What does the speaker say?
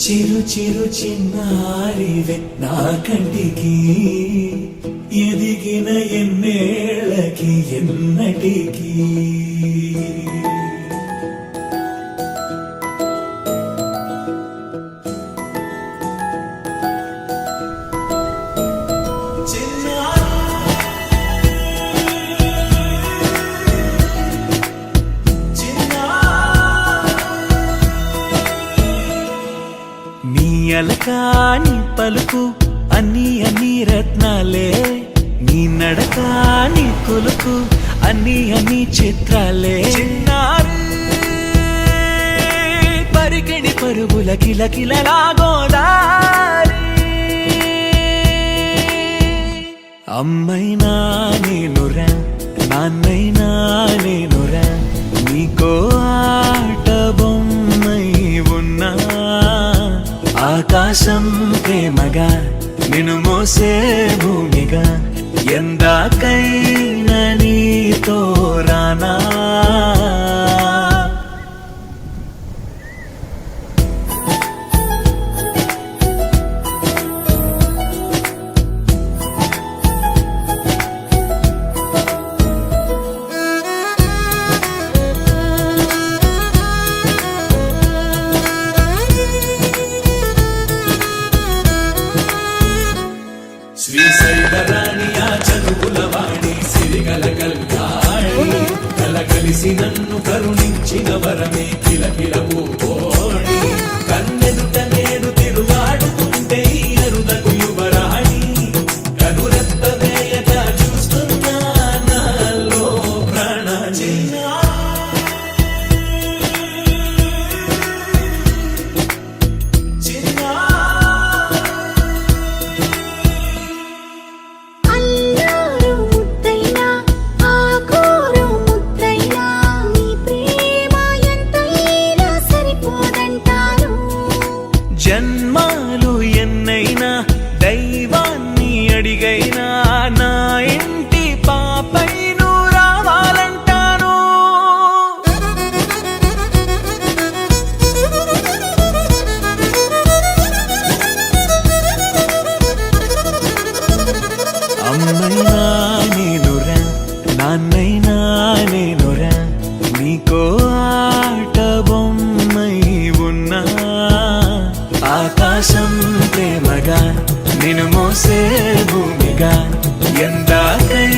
చిరు చిరు చిన్నారివే నా కంటికి ఎదిగిన ఎన్నేళ్ళకి ఎన్నటికి అలకాని పలుకు అన్ని అన్ని రత్నాలే నీ నడకాని కొలుకు అన్ని అన్ని చిత్రాలే పరికిణి పరుగుల కిలకిలలాగోదారి అమ్మైనా నేనురా నాన్నైనా నేనురా నీకో ఆట బొమ్మై ఉన్నా ఆకాశం ప్రేమగా నిన్ను మోసే భూమిగా ఎందాకైనా నీతో రానా శ్రీశైలరాణియా చదువుల వాణి సిరిగల కల్యాణి కలకలిసి నన్ను కరుణించిన వరమే కిలకిల పూకోణి కన్నెదుట నేను తిరుగాడుతుంటే అరుదకు యువరాణి కనురెప్ప వేయక చూస్తున్నా నాలో ప్రాణ జన్మాలు ఎన్నైనా దైవాన్ని అడిగైనా నా ఇంటి పాపైను రావాలంటాను అమ్మైనా నేనురా నాన్నైనా నేనురా నీకో ఆట బొమ్మై ఉన్నా ఆకాశం ప్రేమగా నిన్ను మోసే భూమిగా ఎందాకై